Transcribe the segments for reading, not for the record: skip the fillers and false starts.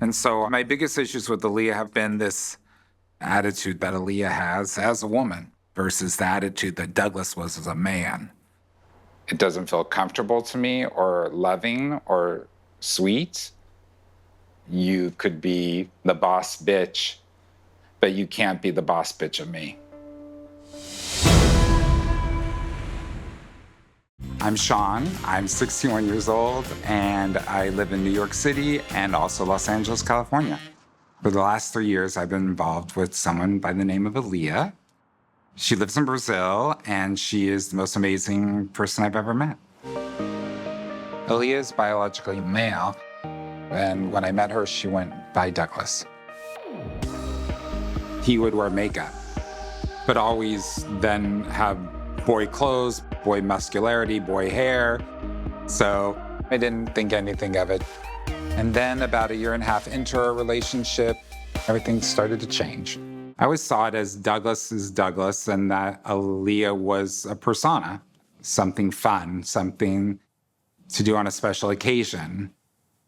And so my biggest issues with Alliya have been this attitude that Alliya has as a woman versus the attitude that Douglas was as a man. It doesn't feel comfortable to me or loving or sweet. You could be the boss bitch, but you can't be the boss bitch of me. I'm Shawn. I'm 61 years old, and I live in New York City and also Los Angeles, California. For the last 3 years, I've been involved with someone by the name of Alliya. She lives in Brazil, and she is the most amazing person I've ever met. Alliya is biologically male, and when I met her, she went by Douglas. He would wear makeup, but always then have boy clothes, boy muscularity, boy hair. So I didn't think anything of it. And then about 1.5 years into our relationship, everything started to change. I always saw it as Douglas is Douglas and that Alliya was a persona, something fun, something to do on a special occasion.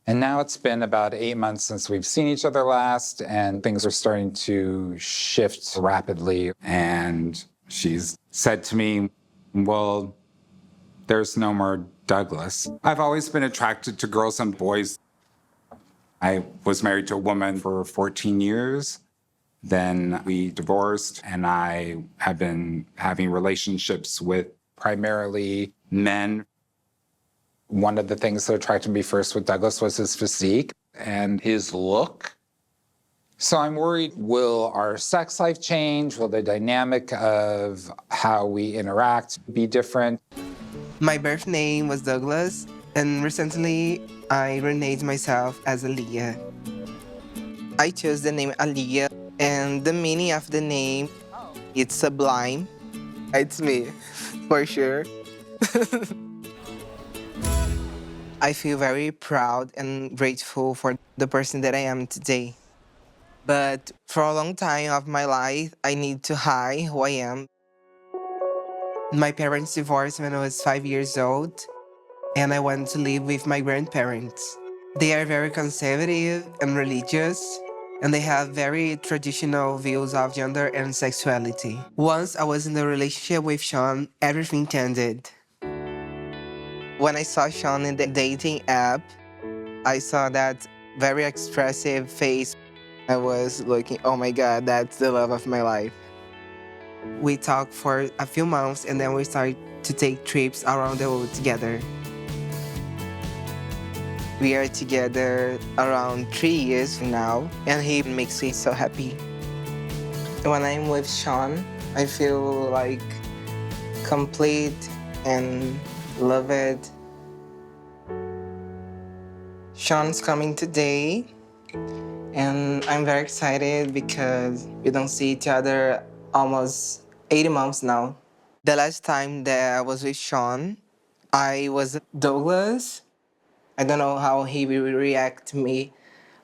And now it's been about 8 months since we've seen each other last, and things are starting to shift rapidly. And she's said to me, well, there's no more Douglas. I've always been attracted to girls and boys. I was married to a woman for 14 years. Then we divorced, and I have been having relationships with primarily men. One of the things that attracted me first with Douglas was his physique and his look. So I'm worried, will our sex life change? Will the dynamic of how we interact be different? My birth name was Douglas, and recently I renamed myself as Alliya. I chose the name Alliya, and the meaning of the name, it's sublime. It's me, for sure. I feel very proud and grateful for the person that I am today. But for a long time of my life, I need to hide who I am. My parents divorced when I was 5 years old, and I went to live with my grandparents. They are very conservative and religious, and they have very traditional views of gender and sexuality. Once I was in a relationship with Shawn, everything ended. When I saw Shawn in the dating app, I saw that very expressive face. I was looking, oh my God, that's the love of my life. We talked for a few months, and then we started to take trips around the world together. We are together around 3 years now, and he makes me so happy. When I'm with Shawn, I feel like complete and loved. Shawn's coming today, and I'm very excited because we don't see each other almost 80 months now. The last time that I was with Shawn, I was Douglas. I don't know how he will react to me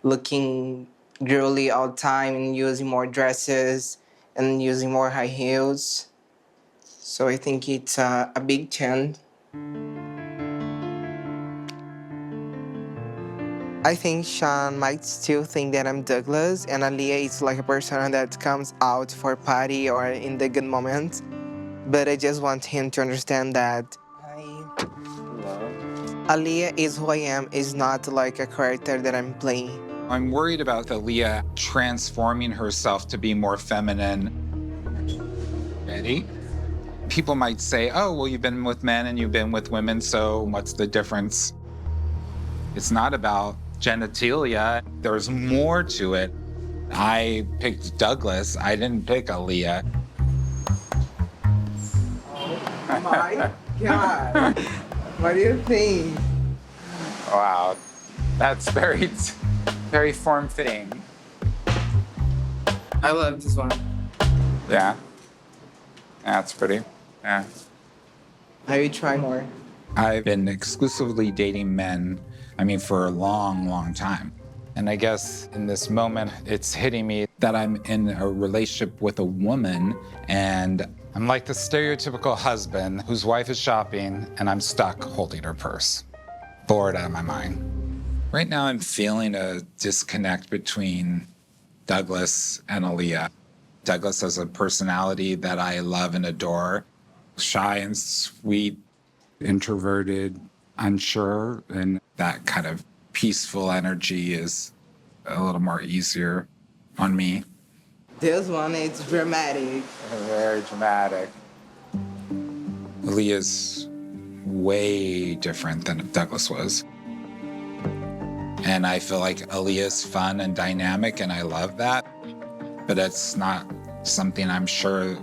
looking girly all the time and using more dresses and using more high heels. So I think it's a big change. I think Shawn might still think that I'm Douglas, and Alliya is like a person that comes out for a party or in the good moments. But I just want him to understand that Alliya is who I am, is not like a character that I'm playing. I'm worried about Alliya transforming herself to be more feminine. Ready? People might say, oh, well, you've been with men and you've been with women, so what's the difference? It's not about genitalia. There's more to it. I picked Douglas. I didn't pick Alliya. Oh my God. What do you think? Wow. That's very form-fitting. I love this one. Yeah. That's pretty. Yeah. I will try more. I've been exclusively dating men, for a long, long time. And I guess in this moment, it's hitting me that I'm in a relationship with a woman, and I'm like the stereotypical husband whose wife is shopping, and I'm stuck holding her purse. Bored out of my mind. Right now, I'm feeling a disconnect between Douglas and Alliya. Douglas has a personality that I love and adore. Shy and sweet, introverted, unsure, and that kind of peaceful energy is a little more easier on me. This one is dramatic. Very dramatic. Alliya's way different than Douglas was. And I feel like Alliya's fun and dynamic, and I love that. But it's not something I'm sure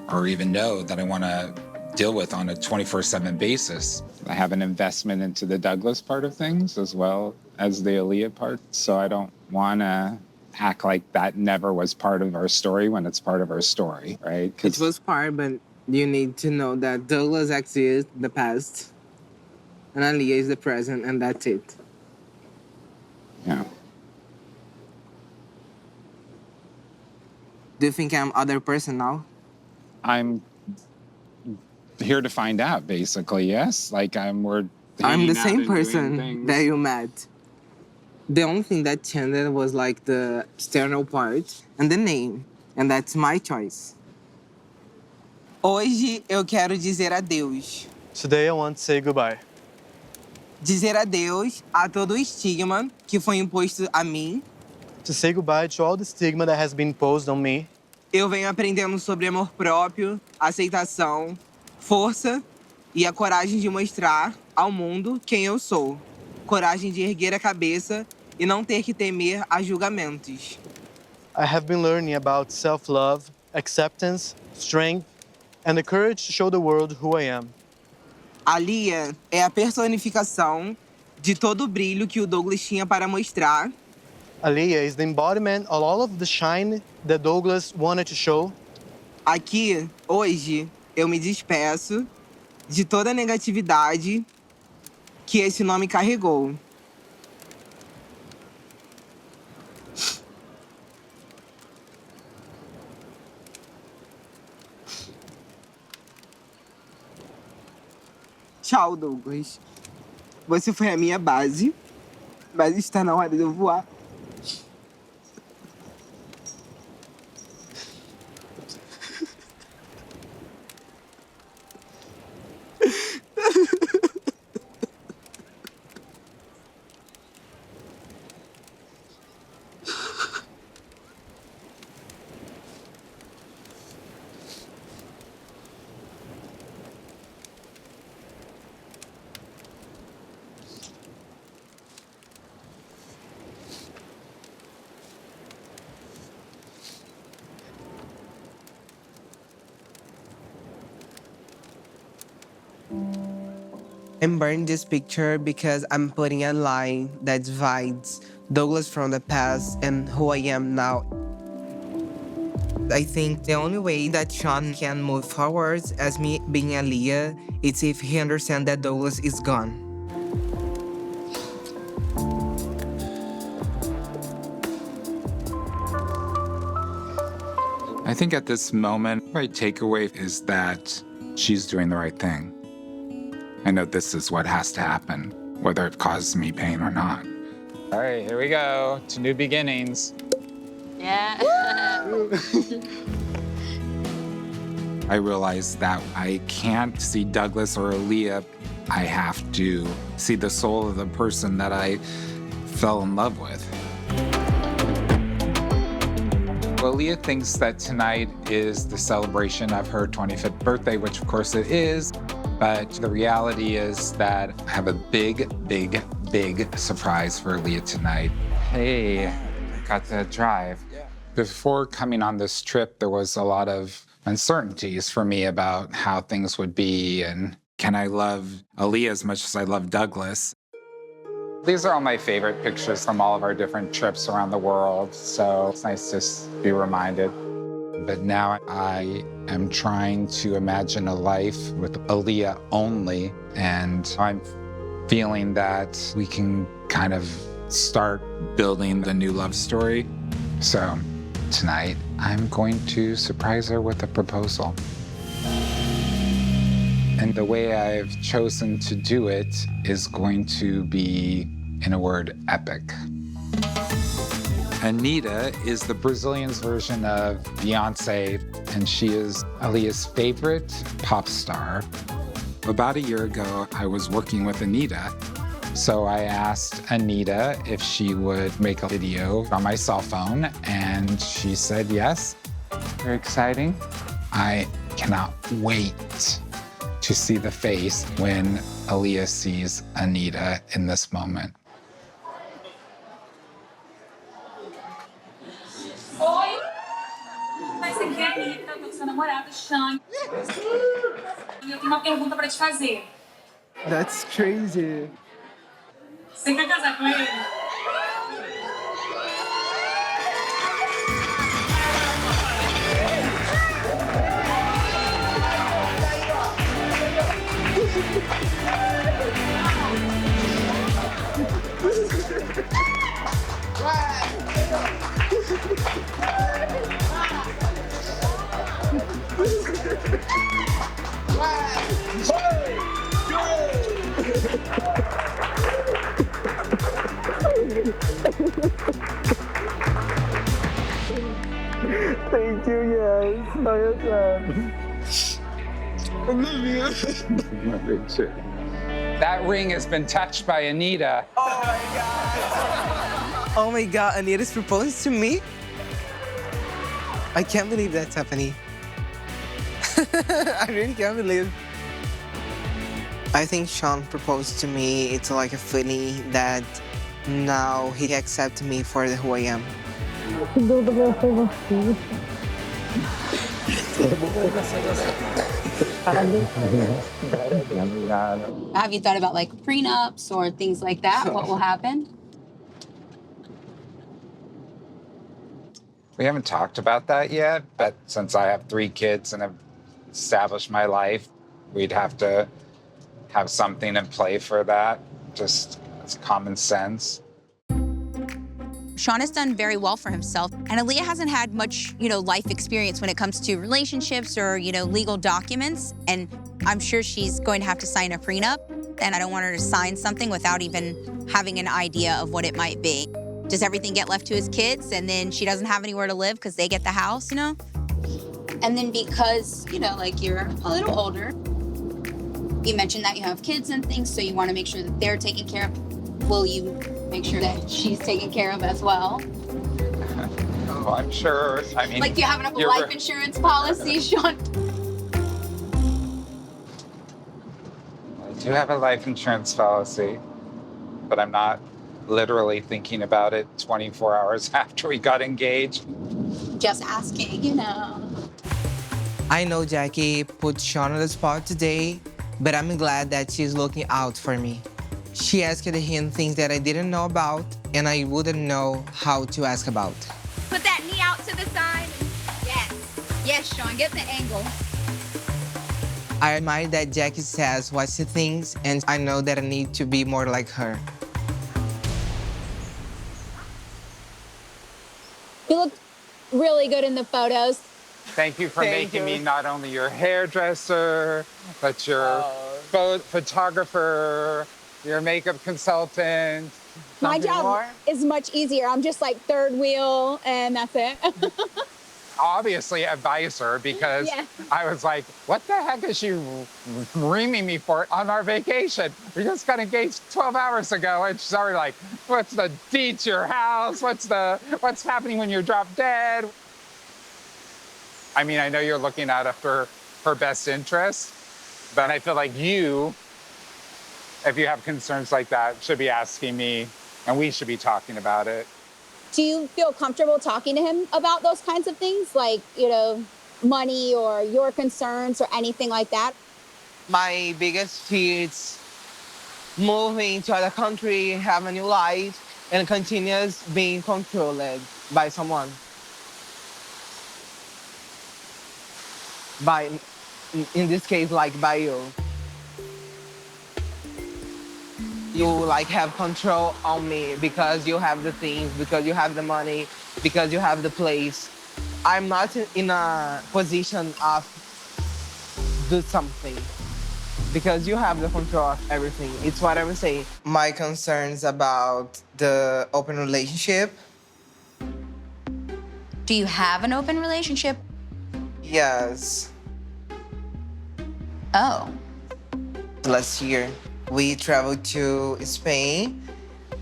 or even know that I want to deal with on a 24/7 basis. I have an investment into the Douglas part of things as well as the Alliya part. So I don't want to act like that never was part of our story when it's part of our story, right? It was part, but you need to know that Douglas exists the past, and Alliya is the present, and that's it. Yeah. Do you think I'm other person now? I'm here to find out, basically, yes. Like I'm hanging the out same and doing person things. that you met. The only thing that changed was like the external part and the name, and that's my choice. Hoje eu quero dizer adeus. Today I want to say goodbye. Dizer adeus a todo o estigma que foi imposto a mim. To say goodbye to all the stigma that has been imposed on me. Eu venho aprendendo sobre amor próprio, aceitação, força e a coragem de mostrar ao mundo quem eu sou. Coragem de erguer a cabeça e não ter que temer a julgamentos. I have been learning about self-love, acceptance, strength, and the courage to show the world who I am. Alliya é a personificação de todo o brilho que o Douglas tinha para mostrar. Alliya is the embodiment of all of the shine that Douglas wanted to show. Aqui, hoje, eu me despeço de toda a negatividade que esse nome carregou. Tchau, Douglas. Você foi a minha base, mas está na hora de eu voar. I'm burning this picture because I'm putting a line that divides Douglas from the past and who I am now. I think the only way that Shawn can move forward as me being Alliya is if he understands that Douglas is gone. I think at this moment, my takeaway is that she's doing the right thing. I know this is what has to happen, whether it causes me pain or not. All right, here we go to new beginnings. Yeah. I realized that I can't see Douglas or Alliya. I have to see the soul of the person that I fell in love with. Alliya thinks that tonight is the celebration of her 25th birthday, which of course it is. But the reality is that I have a big, big, big surprise for Alliya tonight. Hey, got to drive. Before coming on this trip, there was a lot of uncertainties for me about how things would be and can I love Alliya as much as I love Douglas. These are all my favorite pictures from all of our different trips around the world, so it's nice to be reminded. But now I am trying to imagine a life with Alliya only, and I'm feeling that we can kind of start building the new love story. So tonight, I'm going to surprise her with a proposal. And the way I've chosen to do it is going to be in a word, epic. Anita is the Brazilian's version of Fiancé, and she is Alliya's favorite pop star. About a year ago, I was working with Anita, so I asked Anita if she would make a video on my cell phone, and she said yes. Very exciting. I cannot wait to see the face when Alliya sees Anita in this moment. Oi! Mas você quer Anitta, eu tô com seu namorado, Shawn. E eu tenho uma pergunta pra te fazer. That's crazy. Você quer casar com ele? Thank you, yes. I love you. That ring has been touched by Anita. Oh my God, Anita's proposed to me? I can't believe that's happening. I really can't believe. I think Shawn proposed to me. It's like a feeling that now he accepts me for who I am. Have you thought about like prenups or things like that? What will happen? We haven't talked about that yet, but since I have 3 kids and have established my life, we'd have to have something in play for that. Just it's common sense. Shawn has done very well for himself, and Alliya hasn't had much, life experience when it comes to relationships or, legal documents. And I'm sure she's going to have to sign a prenup, and I don't want her to sign something without even having an idea of what it might be. Does everything get left to his kids, and then she doesn't have anywhere to live because they get the house, And then because, you're a little older, you mentioned that you have kids and things, so you want to make sure that they're taken care of. Will you make sure that she's taken care of as well? Oh, I'm sure. I mean, do you have enough life insurance policy, Shawn? I do have a life insurance policy, but I'm not literally thinking about it 24 hours after we got engaged. Just asking, I know Jackie put Shawn on the spot today, but I'm glad that she's looking out for me. She asked him things that I didn't know about, and I wouldn't know how to ask about. Put that knee out to the side. Yes. Yes, Shawn, get the angle. I admire that Jackie says what she thinks, and I know that I need to be more like her. You look really good in the photos. Thank you for making me not only your hairdresser, but your photographer, your makeup consultant. My job is much easier. I'm just like third wheel, and that's it. Obviously advisor, because I was like, what the heck is she reaming me for on our vacation? We just got engaged 12 hours ago, and she's already like, what's the deed to your house? What's happening when you drop dead? I mean, I know you're looking out for her best interest, but I feel like you, if you have concerns like that, should be asking me, and we should be talking about it. Do you feel comfortable talking to him about those kinds of things, like, money or your concerns or anything like that? My biggest fear is moving to another country, have a new life, and continues being controlled by someone. In this case, by you. You have control on me because you have the things, because you have the money, because you have the place. I'm not in a position of do something. because you have the control of everything. It's what I would say. My concerns about the open relationship. Do you have an open relationship? Yes. Oh. Last year, we traveled to Spain.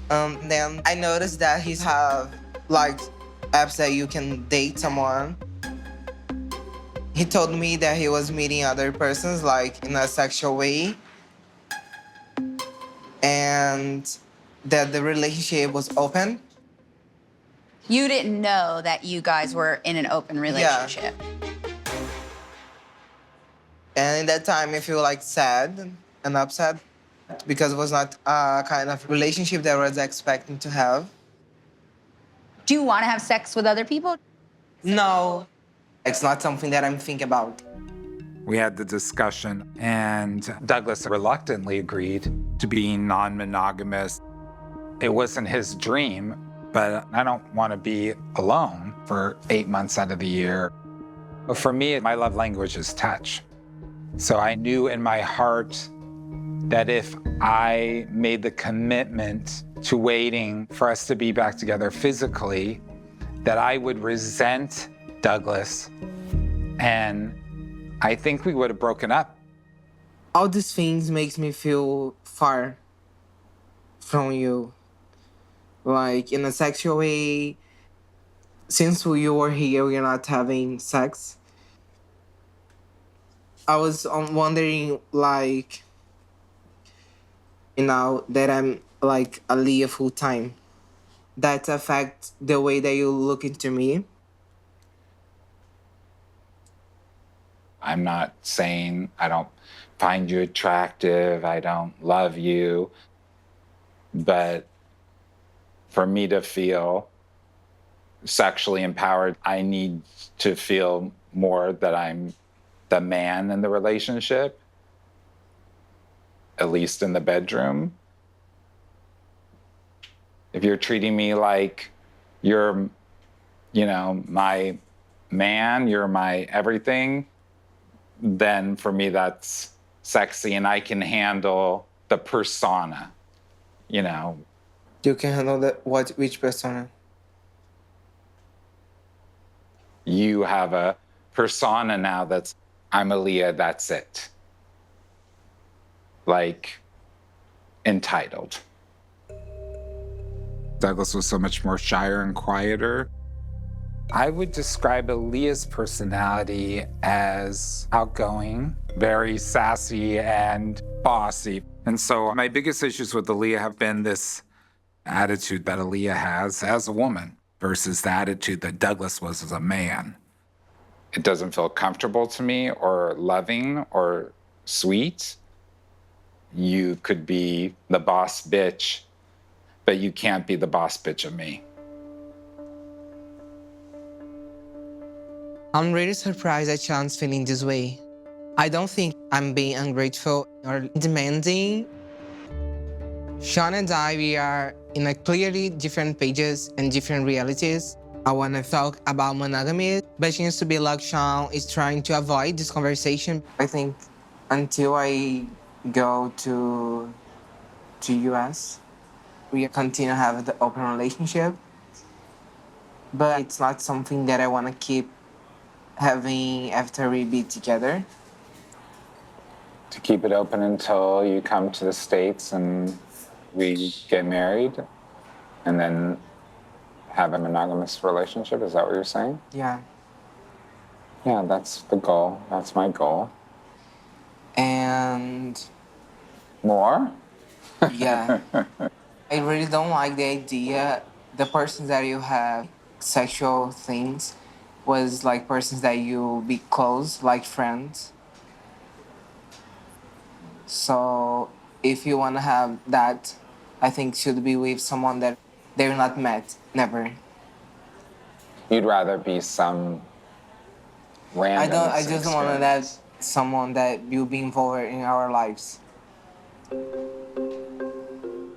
Then I noticed that he have like apps that you can date someone. He told me that he was meeting other persons like in a sexual way, and that the relationship was open. You didn't know that you guys were in an open relationship. And in that time, I feel like sad and upset because it was not a kind of relationship that I was expecting to have. Do you want to have sex with other people? No, it's not something that I'm thinking about. We had the discussion, and Douglas reluctantly agreed to being non-monogamous. It wasn't his dream, but I don't want to be alone for 8 months out of the year. But for me, my love language is touch. So I knew in my heart that if I made the commitment to waiting for us to be back together physically, that I would resent Douglas, and I think we would have broken up. All these things makes me feel far from you. Like in a sexual way, since you were here, we're not having sex. I was wondering, like, that I'm like Alliya full time. That affect the way that you look into me. I'm not saying I don't find you attractive, I don't love you, but for me to feel sexually empowered, I need to feel more that I'm the man in the relationship, at least in the bedroom. If you're treating me like you're, my man, you're my everything, then for me that's sexy and I can handle the persona, You can handle which persona? You have a persona now that's, I'm Alliya, that's it. Like, entitled. Douglas was so much more shyer and quieter. I would describe Alliya's personality as outgoing, very sassy and bossy. And so my biggest issues with Alliya have been this attitude that Alliya has as a woman versus the attitude that Douglas was as a man. It doesn't feel comfortable to me or loving or sweet. You could be the boss bitch, but you can't be the boss bitch of me. I'm really surprised that Sean's feeling this way. I don't think I'm being ungrateful or demanding. Shawn and I, we are in a clearly different pages and different realities. I want to talk about monogamy, but it seems to be like Shawn is trying to avoid this conversation. I think until I go to US, we continue to have the open relationship, but it's not something that I want to keep having after we be together. To keep it open until you come to the States and we get married and then have a monogamous relationship? Is that what you're saying? Yeah. Yeah, that's the goal. That's my goal. And More? yeah, I really don't like the idea. The persons that you have sexual things was like persons that you be close, like friends. So if you want to have that, I think should be with someone that they're not met, never. You'd rather be some random I just want to have experience. someone that will be involved in our lives.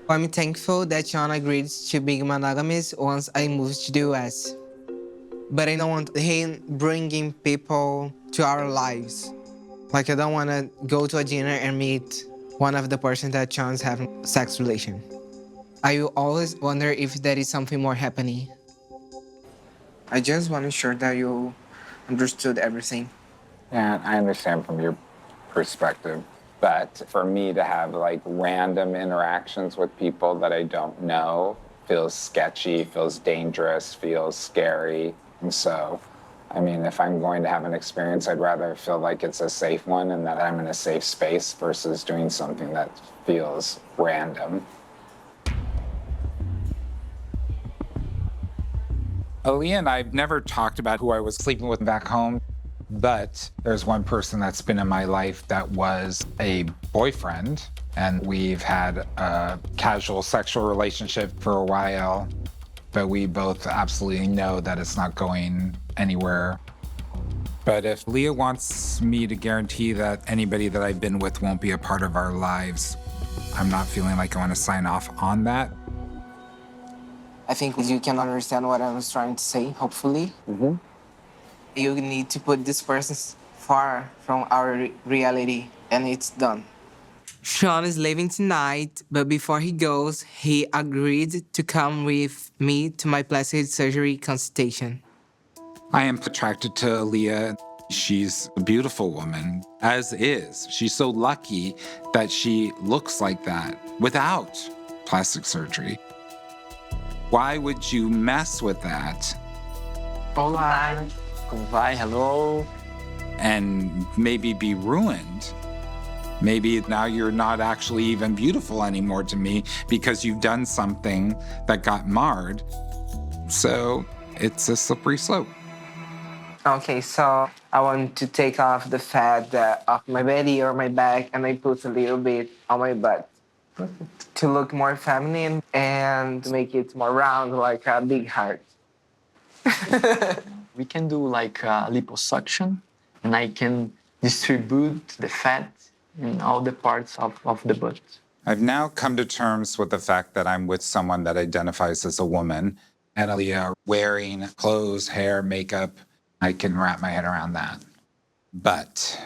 I'm thankful that Sean agreed to be monogamous once I moved to the US. But I don't want him bringing people to our lives. Like I don't want to go to a dinner and meet one of the person that Sean's having sex relation. I will always wonder if there is something more happening. I just want to ensure that you understood everything. Yeah, I understand from your perspective. But for me to have like random interactions with people that I don't know feels sketchy, feels dangerous, feels scary. And so, I mean, if I'm going to have an experience, I'd rather feel like it's a safe one and that I'm in a safe space versus doing something that feels random. Alliya and I've never talked about who I was sleeping with back home, but there's one person that's been in my life that was a boyfriend, and we've had a casual sexual relationship for a while, but we both absolutely know that it's not going anywhere. But if Leah wants me to guarantee that anybody that I've been with won't be a part of our lives, I'm not feeling like I want to sign off on that. I think you can understand what I was trying to say, hopefully. Mm-hmm. You need to put this person far from our reality, and it's done. Sean is leaving tonight, but before he goes, he agreed to come with me to my plastic surgery consultation. I am attracted to Alliya. She's a beautiful woman, as is. She's so lucky that she looks like that without plastic surgery. Why would you mess with that? Hola. Bye, hello. And maybe be ruined? Maybe now you're not actually even beautiful anymore to me because you've done something that got marred. So it's a slippery slope. Okay, so I want to take off the fat off my belly or my back, and I put a little bit on my butt to look more feminine and make it more round, like a big heart. We can do like liposuction, and I can distribute the fat in all the parts of the butt. I've now come to terms with the fact that I'm with someone that identifies as a woman, and Alliya wearing clothes, hair, makeup. I can wrap my head around that. But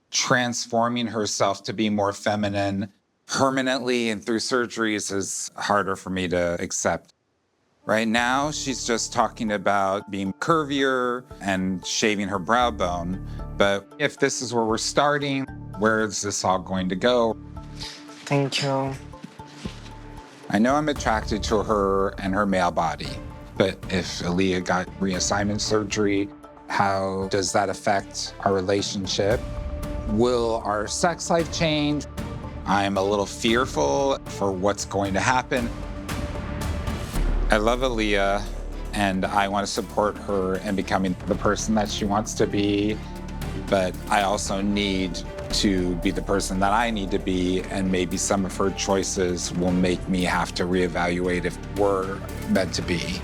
transforming herself to be more feminine permanently and through surgeries is harder for me to accept. Right now, she's just talking about being curvier and shaving her brow bone. But if this is where we're starting, where is this all going to go? Thank you. I know I'm attracted to her and her male body, but if Alliya got reassignment surgery, how does that affect our relationship? Will our sex life change? I'm a little fearful for what's going to happen. I love Alliya, and I want to support her in becoming the person that she wants to be, but I also need to be the person that I need to be, and maybe some of her choices will make me have to reevaluate if we're meant to be.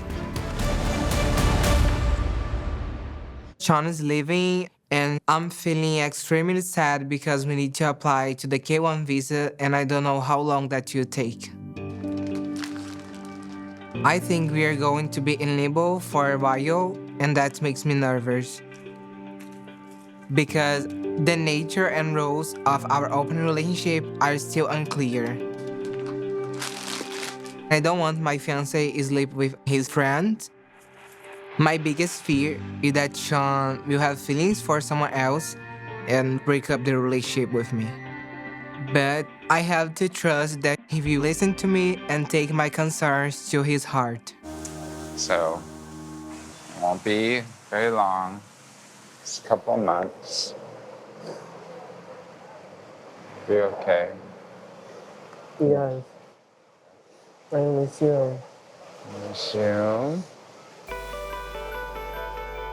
Sean is leaving, and I'm feeling extremely sad because we need to apply to the K1 visa, and I don't know how long that will take. I think we are going to be in limbo for a while, and that makes me nervous. Because the nature and rules of our open relationship are still unclear. I don't want my fiancé to sleep with his friends. My biggest fear is that Sean will have feelings for someone else and break up the relationship with me. But I have to trust that he will listen to me and take my concerns to his heart. So it won't be very long, just a couple of months. Be okay. Yes. I miss you. Miss you.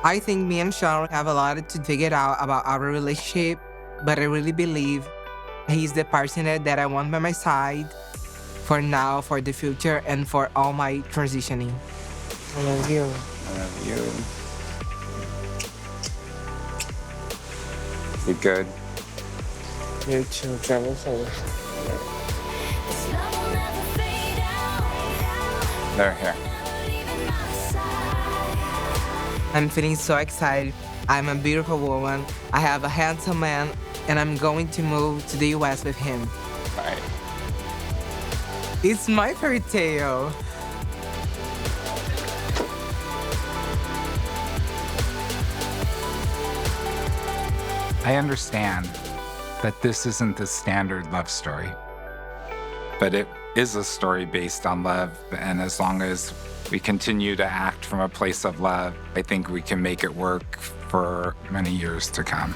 I think me and Sean have a lot to figure out about our relationship, but I really believe he's the partner that I want by my side for now, for the future, and for all my transitioning. I love you. I love you. Be good. You too, travel safe. They're here. I'm feeling so excited. I'm a beautiful woman. I have a handsome man, and I'm going to move to the US with him. Right. It's my fairy tale. I understand that this isn't the standard love story, but it is a story based on love. And as long as we continue to act from a place of love, I think we can make it work for many years to come.